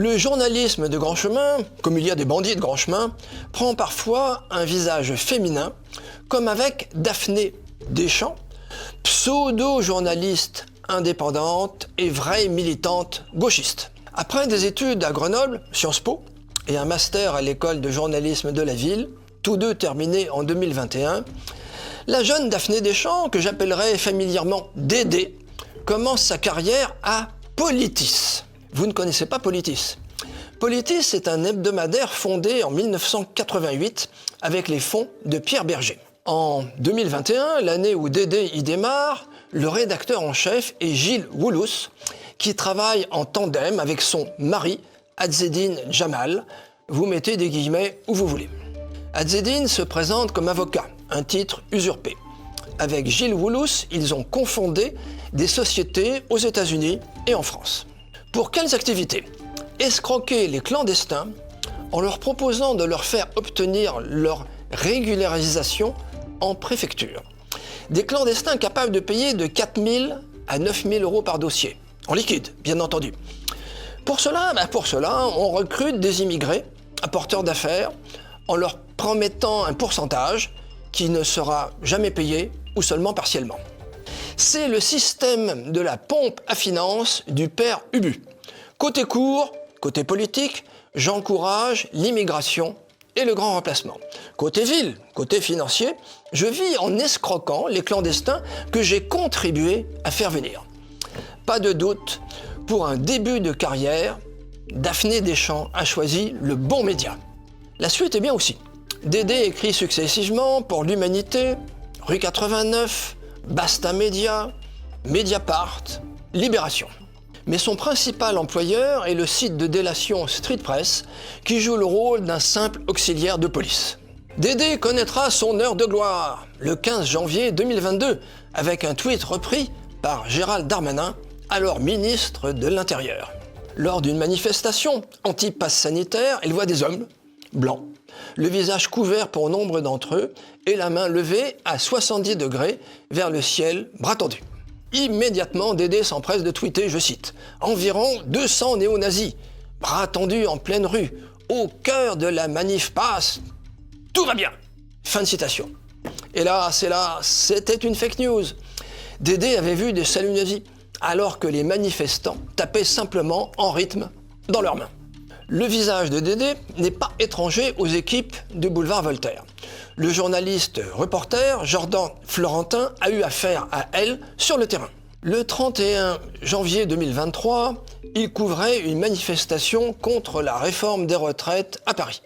Le journalisme de grand chemin, comme il y a des bandits de grand chemin, prend parfois un visage féminin, comme avec Daphné Deschamps, pseudo-journaliste indépendante et vraie militante gauchiste. Après des études à Grenoble, Sciences Po, et un master à l'école de journalisme de la ville, tous deux terminés en 2021, la jeune Daphné Deschamps, que j'appellerai familièrement Dédé, commence sa carrière à Politis. Vous ne connaissez pas Politis? Politis est un hebdomadaire fondé en 1988 avec les fonds de Pierre Berger. En 2021, l'année où Dédé y démarre, le rédacteur en chef est Gilles Woulous, qui travaille en tandem avec son mari, Azzedine Jamal. Vous mettez des guillemets où vous voulez. Azzedine se présente comme avocat, un titre usurpé. Avec Gilles Woulous, ils ont cofondé des sociétés aux États-Unis et en France. Pour quelles activités? Escroquer les clandestins en leur proposant de leur faire obtenir leur régularisation en préfecture. Des clandestins capables de payer de 4 000 à 9 000 euros par dossier, en liquide, bien entendu. Pour cela, on recrute des immigrés, apporteurs d'affaires, en leur promettant un pourcentage qui ne sera jamais payé ou seulement partiellement. C'est le système de la pompe à finances du père Ubu. Côté court, côté politique, j'encourage l'immigration et le grand remplacement. Côté ville, côté financier, je vis en escroquant les clandestins que j'ai contribué à faire venir. Pas de doute, pour un début de carrière, Daphné Deschamps a choisi le bon média. La suite est bien aussi. Dédé écrit successivement pour l'Humanité, Rue 89, Basta Média, Mediapart, Libération. Mais son principal employeur est le site de délation Street Press, qui joue le rôle d'un simple auxiliaire de police. Dédé connaîtra son heure de gloire le 15 janvier 2022 avec un tweet repris par Gérald Darmanin, alors ministre de l'Intérieur. Lors d'une manifestation anti-pass sanitaire, il voit des hommes blancs, le visage couvert pour nombre d'entre eux et la main levée à 70 degrés vers le ciel, bras tendus. Immédiatement, Dédé s'empresse de tweeter, je cite, « Environ 200 néo-nazis, bras tendus en pleine rue, au cœur de la manif passe, tout va bien !» Fin de citation. Hélas, c'était une fake news. Dédé avait vu des saluts nazis, alors que les manifestants tapaient simplement en rythme dans leurs mains. Le visage de Dédé n'est pas étranger aux équipes du boulevard Voltaire. Le journaliste reporter Jordan Florentin a eu affaire à elle sur le terrain. Le 31 janvier 2023, il couvrait une manifestation contre la réforme des retraites à Paris.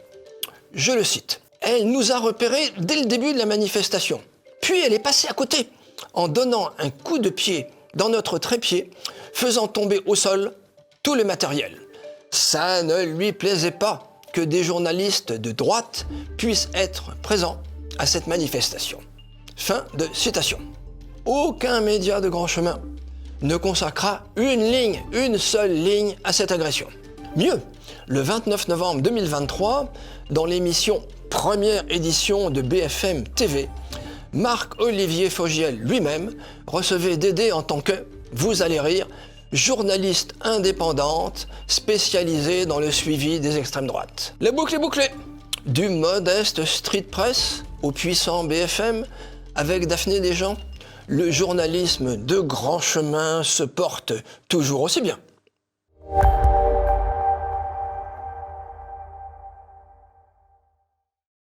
Je le cite. « Elle nous a repérés dès le début de la manifestation. Puis elle est passée à côté en donnant un coup de pied dans notre trépied, faisant tomber au sol tout le matériel. Ça ne lui plaisait pas que des journalistes de droite puissent être présents à cette manifestation. » Fin de citation. Aucun média de grand chemin ne consacra une seule ligne à cette agression. Mieux, le 29 novembre 2023, dans l'émission première édition de BFM TV, Marc-Olivier Fogiel lui-même recevait Dédé en tant que, vous allez rire, journaliste indépendante spécialisée dans le suivi des extrêmes droites. La boucle est bouclée. Du modeste Street Press au puissant BFM, avec Daphné Deschamps, le journalisme de grand chemin se porte toujours aussi bien.